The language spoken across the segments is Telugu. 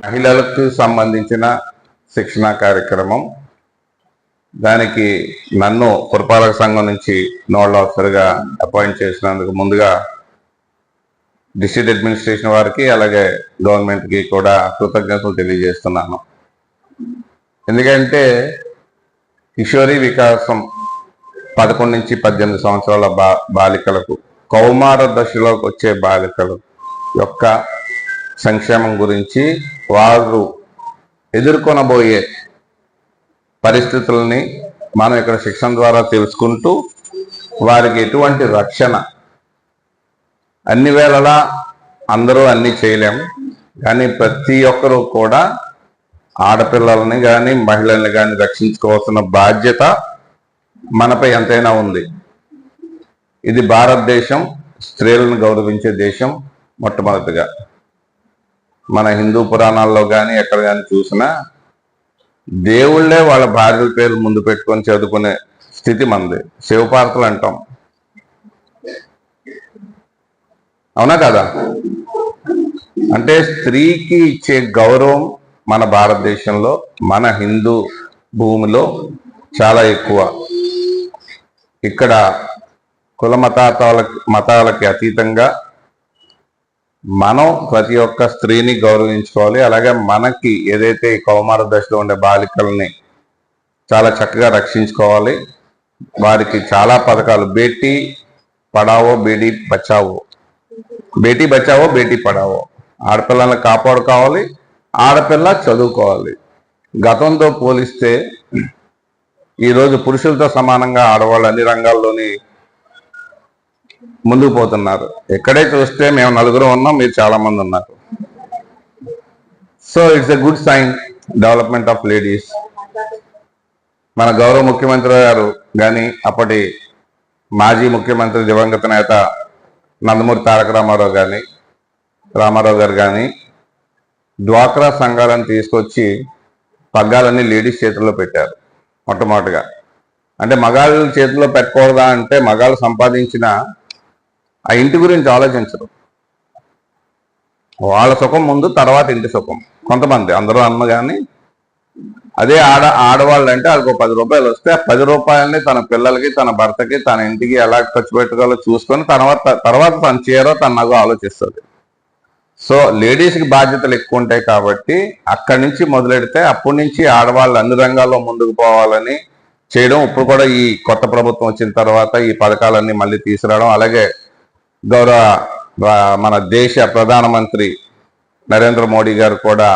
మహిళలకు సంబంధించిన శిక్షణ కార్యక్రమం. దానికి నన్ను పురపాలక సంఘం నుంచి నోడల్ ఆఫీసర్గా అపాయింట్ చేసినందుకు ముందుగా డిస్ట్రిక్ట్ అడ్మినిస్ట్రేషన్ వారికి అలాగే గవర్నమెంట్కి కూడా కృతజ్ఞతలు తెలియజేస్తున్నాను. ఎందుకంటే కిషోరీ వికాసం 11 నుంచి 18 సంవత్సరాల బాలికలకు, కౌమార దశలోకి వచ్చే బాలికల యొక్క సంక్షేమం గురించి, వారు ఎదుర్కొనబోయే పరిస్థితులని మనం ఇక్కడ శిక్షణ ద్వారా తెలుసుకుంటూ వారికి ఎటువంటి రక్షణ, అన్ని వేళలా అందరూ అన్నీ చేయలేం, కానీ ప్రతి ఒక్కరూ కూడా ఆడపిల్లల్ని కానీ మహిళల్ని కానీ రక్షించుకోవాల్సిన బాధ్యత మనపై ఎంతైనా ఉంది. ఇది భారతదేశం స్త్రీలను గౌరవించే దేశం. మొట్టమొదటిగా మన హిందూ పురాణాల్లో కానీ ఎక్కడ కానీ చూసినా దేవుళ్ళే వాళ్ళ భార్యల పేరు ముందు పెట్టుకొని చదువుకునే స్థితి మనది. శివపార్తలు అంటాం, అవునా కదా? అంటే స్త్రీకి ఇచ్చే గౌరవం మన భారతదేశంలో, మన హిందూ భూమిలో చాలా ఎక్కువ. ఇక్కడ కుల మతాలకి అతీతంగా మనం ప్రతి ఒక్క స్త్రీని గౌరవించుకోవాలి. అలాగే మనకి ఏదైతే కౌమార దశలో ఉండే బాలికల్ని చాలా చక్కగా రక్షించుకోవాలి. వారికి చాలా పథకాలు, బేటీ పడావో బేటీ బచావో, బేటీ బచావో బేటీ పడావో, ఆడపిల్లల్ని కాపాడుకోవాలి, ఆడపిల్ల చదువుకోవాలి. గతంతో పోలిస్తే ఈరోజు పురుషులతో సమానంగా ఆడవాళ్ళు అన్ని రంగాల్లోని ముందుకు పోతున్నారు. ఎక్కడే చూస్తే మేము నలుగురు ఉన్నాం, మీరు చాలా మంది ఉన్నారు. So it's a good sign, development of ladies. మన గౌరవ ముఖ్యమంత్రి గారు కానీ, అప్పటి మాజీ ముఖ్యమంత్రి దివంగత నేత నందమూరి తారక రామారావు గారు కానీ డ్వాక్రా సంఘాలను తీసుకొచ్చి పగ్గాలన్నీ లేడీస్ చేతుల్లో పెట్టారు మొట్టమొదటిగా. అంటే మగాళ్ళ చేతుల్లో పెట్టకూడదా అంటే, మగాళ్ళు సంపాదించిన ఆ ఇంటి గురించి ఆలోచించరు. వాళ్ళ సుఖం ముందు, తర్వాత ఇంటి సుఖం. కొంతమంది, అందరూ అన్న కానీ, అదే ఆడవాళ్ళు అంటే వాళ్ళకి 10 రూపాయలు వస్తే ఆ 10 రూపాయలని తన పిల్లలకి, తన భర్తకి, తన ఇంటికి ఎలా ఖర్చు పెట్టుకోవాలో చూసుకొని తర్వాత తన చీరో తన నగో ఆలోచిస్తుంది. సో లేడీస్కి బాధ్యతలు ఎక్కువ ఉంటాయి కాబట్టి అక్కడి నుంచి మొదలెడితే అప్పటి నుంచి ఆడవాళ్ళు అన్ని రంగాల్లో ముందుకు పోవాలని చేయడం. ఇప్పుడు కూడా ఈ కొత్త ప్రభుత్వం వచ్చిన తర్వాత ఈ పథకాలన్నీ మళ్ళీ తీసుకురావడం, అలాగే మన దేశ ప్రధానమంత్రి నరేంద్ర మోడీ గారు కూడా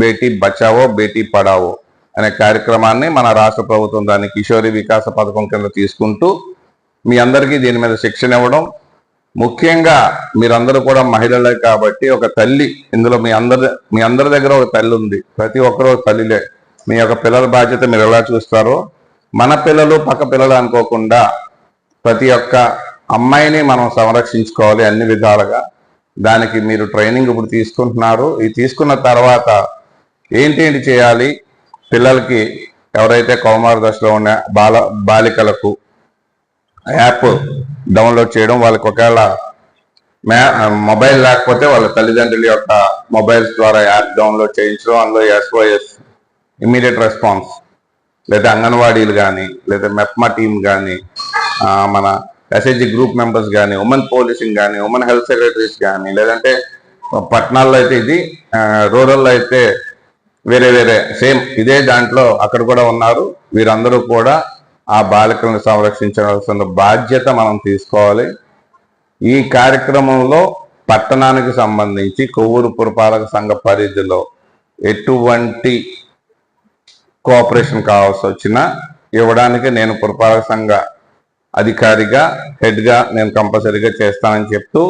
బేటీ బచావో బేటీ పడావో అనే కార్యక్రమాన్ని మన రాష్ట్ర ప్రభుత్వం దాన్ని కిషోరీ వికాస పథకం కింద తీసుకుంటూ మీ అందరికీ దీని మీద శిక్షణ ఇవ్వడం. ముఖ్యంగా మీరందరూ కూడా మహిళలే కాబట్టి ఒక తల్లి, ఇందులో మీ అందరి దగ్గర ఒక తల్లి ఉంది. ప్రతి ఒక్కరూ ఒక తల్లిలే. మీ యొక్క పిల్లల బాధ్యత మీరు ఎలా చూస్తారో, మన పిల్లలు పక్క పిల్లలు అనుకోకుండా ప్రతి ఒక్క అమ్మాయిని మనం సంరక్షించుకోవాలి అన్ని విధాలుగా. దానికి మీరు ట్రైనింగ్ ఇప్పుడు తీసుకుంటున్నారు. ఇది తీసుకున్న తర్వాత ఏంటి చేయాలి, పిల్లలకి ఎవరైతే కౌమార దశలో ఉన్న బాలికలకు యాప్ డౌన్లోడ్ చేయడం, వాళ్ళకి ఒకవేళ మొబైల్ లేకపోతే వాళ్ళ తల్లిదండ్రుల యొక్క మొబైల్స్ ద్వారా యాప్ డౌన్లోడ్ చేయించడం, అందులో SOS ఇమ్మీడియట్ రెస్పాన్స్, లేదా అంగన్వాడీలు కానీ, లేదా మెప్మా టీమ్ కానీ, మన SHG గ్రూప్ మెంబర్స్ కానీ, ఉమెన్ పోలీసింగ్ కానీ, ఉమెన్ హెల్త్ సెక్రటరీస్ కానీ, లేదంటే పట్టణాల్లో అయితే ఇది, రూరల్లో అయితే వేరే సేమ్ ఇదే దాంట్లో అక్కడ కూడా ఉన్నారు. వీరందరూ కూడా ఆ బాలికలను సంరక్షించాల్సిన బాధ్యత మనం తీసుకోవాలి. ఈ కార్యక్రమంలో పట్టణానికి సంబంధించి కొవ్వూరు పురపాలక సంఘ పరిధిలో ఎటువంటి కోఆపరేషన్ కావాల్సి వచ్చినా ఇవ్వడానికి నేను పురపాలక సంఘ అధికారిగా, హెడ్గా నేను కంపల్సరీగా చేస్తానని చెప్తూ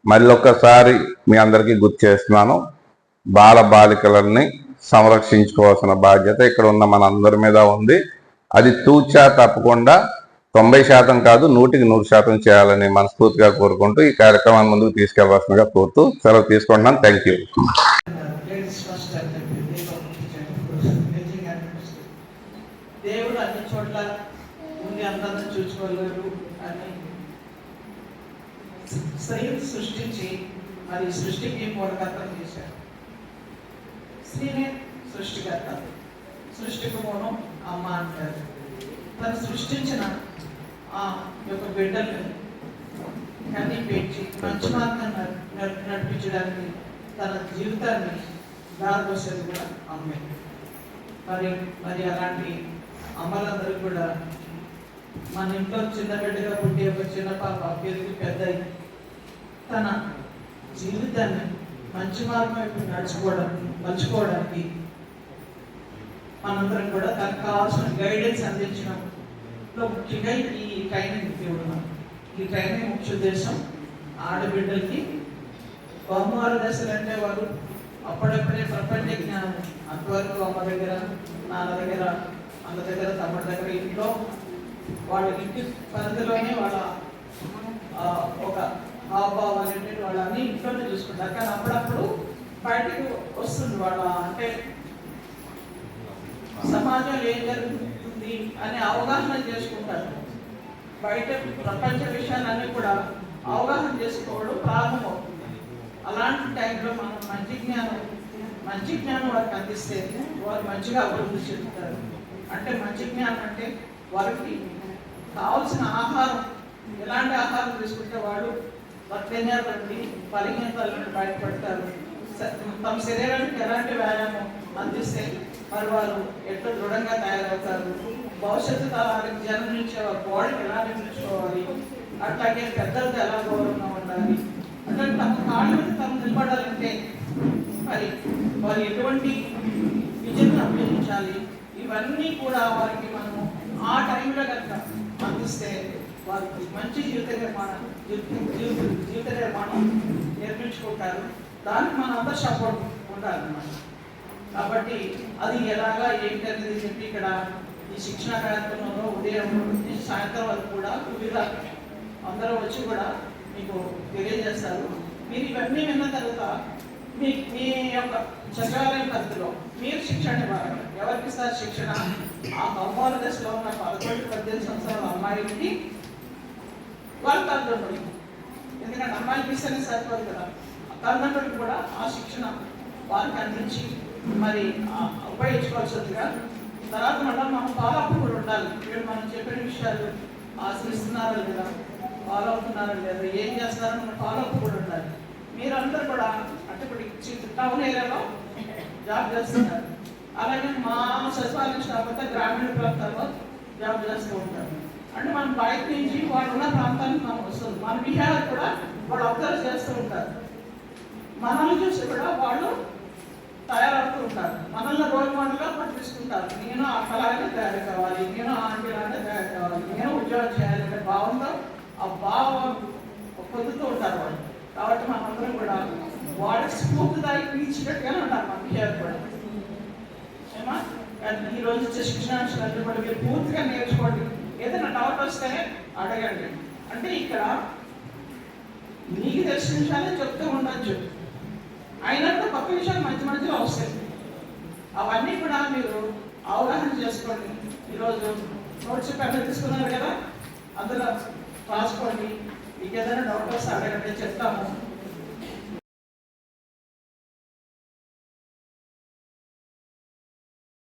మళ్ళొక్కసారి మీ అందరికీ గుర్తు చేస్తున్నాను, బాలికలని సంరక్షించుకోవాల్సిన బాధ్యత ఇక్కడ ఉన్న మనందరి మీద ఉంది. అది తూచా తప్పకుండా 90% కాదు 100% చేయాలని మనస్ఫూర్తిగా కోరుకుంటూ ఈ కార్యక్రమాన్ని ముందుకు తీసుకెళ్లాల్సిందిగా కోరుతూ సెలవు తీసుకుంటున్నాను. Thank you. దేవుడు అన్ని చోట్ల ఉండి అందరిని చూసుకోలేరు అని స్త్రీని సృష్టించి మరి సృష్టికి మూలకర్తలు చేశారు. స్త్రీనే సృష్టికర్త, సృష్టికి మూలం అమ్మ అంటారు. తను సృష్టించిన ఆ యొక్క బిడ్డల్ని కన్నీ పెంచి మంచి మార్గం నడిపించడానికి తన జీవితాన్ని దారిపోసేది కూడా అమ్మే. మరి అలాంటి అమ్మలందరూ కూడా మన ఇంట్లో చిన్న బిడ్డగా పుట్టి ఒక చిన్న పాప పెరిగి పెద్ద తన జీవితాన్ని మంచి మార్గం వైపు మలుచుకోవడానికి మనందరం కూడా తనకు కావాల్సిన గైడెన్స్ అందించడంలో ముఖ్యంగా ఈ ట్రైనింగ్ ఇవ్వడం. ఈ ట్రైనింగ్ ముఖ్య ఉద్దేశం ఆడబిడ్డలకి కౌమార దశలు అంటే వారు అప్పుడప్పుడే ప్రపంచ జ్ఞానం అంతవరకు అమ్మ దగ్గర, నాన్న దగ్గర, అన్న దగ్గర, తమ్ముడి దగ్గర ఇంట్లో వాళ్ళ ఇంటి పరిధిలోనే వాళ్ళ ఒక హావభావాలు అనేవి వాళ్ళని ఇంట్లోనే చూసుకుంటారు. కానీ అప్పుడప్పుడు బయటకు వస్తుంది వాళ్ళ అంటే సమాజంలో ఏం జరుగుతుంది అనే అవగాహన చేసుకుంటారు. బయట ప్రపంచ విషయాలన్నీ కూడా అవగాహన చేసుకోవడం ప్రారంభమవుతుంది. అలాంటి టైంలో మనం మంచి జ్ఞానం వారికి అందిస్తే వారు మంచిగా అభివృద్ధి చెందుతారు. అంటే మంచి జ్ఞానం అంటే వారికి కావలసిన ఆహారం, ఎలాంటి ఆహారం తీసుకుంటే వాళ్ళు బలహీనతల నుండి బలహీనతల నుండి బయటపడతారు. తమ శరీరానికి ఎలాంటి వ్యాయామం అందిస్తే మరి వారు ఎట్లా దృఢంగా తయారవుతారు, భవిష్యత్తు తరానికి జన్మనిచ్చే వారి బాడీని ఎలా నిర్మించుకోవాలి, అట్లాగే పెద్దలతో ఎలా గౌరవంగా ఉండాలి, అట్లా తమ కాళ్ళ మీద తమ నిలబడాలంటే మరి వారు ఎటువంటి విద్యను అభ్యసించాలి, ఇవన్నీ కూడా వారికి మనము ఆ టైంలో కనుక అందిస్తే వారికి మంచి జీవిత నిర్మాణం నిర్మించుకుంటారు. దానికి మనం అందరూ సపోర్ట్ ఉండాలన్నమాట. కాబట్టి అది ఎలాగా ఏంటి అనేది చెప్పి ఇక్కడ ఈ శిక్షణ కార్యక్రమంలో ఉదయం నుంచి సాయంత్రం వరకు కూడా వివిధ అందరూ వచ్చి కూడా మీకు తెలియజేస్తారు. మీరు ఇవన్నీ విన్న తర్వాత మీ యొక్క సచివాలయం పరిధిలో మీరు శిక్షణ ఇవ్వాలి. ఎవరికి ఇస్తారు శిక్షణ? ఆ కౌమార దశలో ఉన్న 11-18 సంవత్సరాల అమ్మాయిలకి వాళ్ళ తల్లిదండ్రులకి. ఎందుకంటే అమ్మాయిలకి ఇస్తేనే సరిపోదు కదా, తల్లిదండ్రులకు కూడా ఆ శిక్షణ వారికి అందించి మరి ఉపయోగించుకోవాల్సిందిగా. తర్వాత మళ్ళీ మనం ఫాలో అప్ కూడా ఉండాలి. వీళ్ళు మనం చెప్పిన విషయాలు ఆశ్రయిస్తున్నారా లేదా, ఫాలో అవుతున్నారా లేదా, ఏం చేస్తున్నారో మనం ఫాలో అప్ కూడా ఉండాలి. మీరందరూ కూడా అంటే ఇప్పుడు టౌన్ ఏరియాలో జాబ్ చేస్తున్నారు, అలాగే మా సచివాలయం స్టాఫ్ అంతా గ్రామీణ ప్రాంతాల్లో జాబ్ చేస్తూ ఉంటారు. అంటే మనం బయట నుంచి వాళ్ళు ఉన్న ప్రాంతానికి మనం వస్తుంది, మన బిహేవియర్ కూడా వాళ్ళు అబ్జర్వ్ చేస్తూ ఉంటారు. మనల్ని చూసి కూడా వాళ్ళు తయారవుతూ ఉంటారు, మనల్ని రోల్ మోడల్గా పట్టిస్తుంటారు. నేను అక్కలాగే తయారు కావాలి, నేను ఆంటీలాగే తయారు కావాలి, నేను ఉద్యోగం చేయాలంటే భావంతో ఆ భావం పొందుతూ ఉంటారు వాళ్ళు. కాబట్టి మనందరం కూడా వాళ్ళకి స్ఫూర్తిదాయక ఇచ్చినట్టుగానే ఉంటారు మన బిహేవియర్ కూడా. ఏమా ఈరోజు ఇచ్చే శిక్షణాంశాలు కూడా మీరు పూర్తిగా నేర్చుకోండి. ఏదైనా డౌట్ వస్తే అడగండి. అంటే ఇక్కడ మీకు తెలిసిన విషయాలే చెప్తూ ఉండొచ్చు, అయినప్పుడు కొత్త విషయాలు మధ్యలో వస్తాయి. అవన్నీ కూడా మీరు అవగాహన చేసుకోండి. ఈరోజు నోట్స్ పేపర్ తీసుకున్నారు కదా, అందులో రాసుకోండి. మీకు ఏదైనా డౌట్ వస్తే అడగండి, చెప్తాము.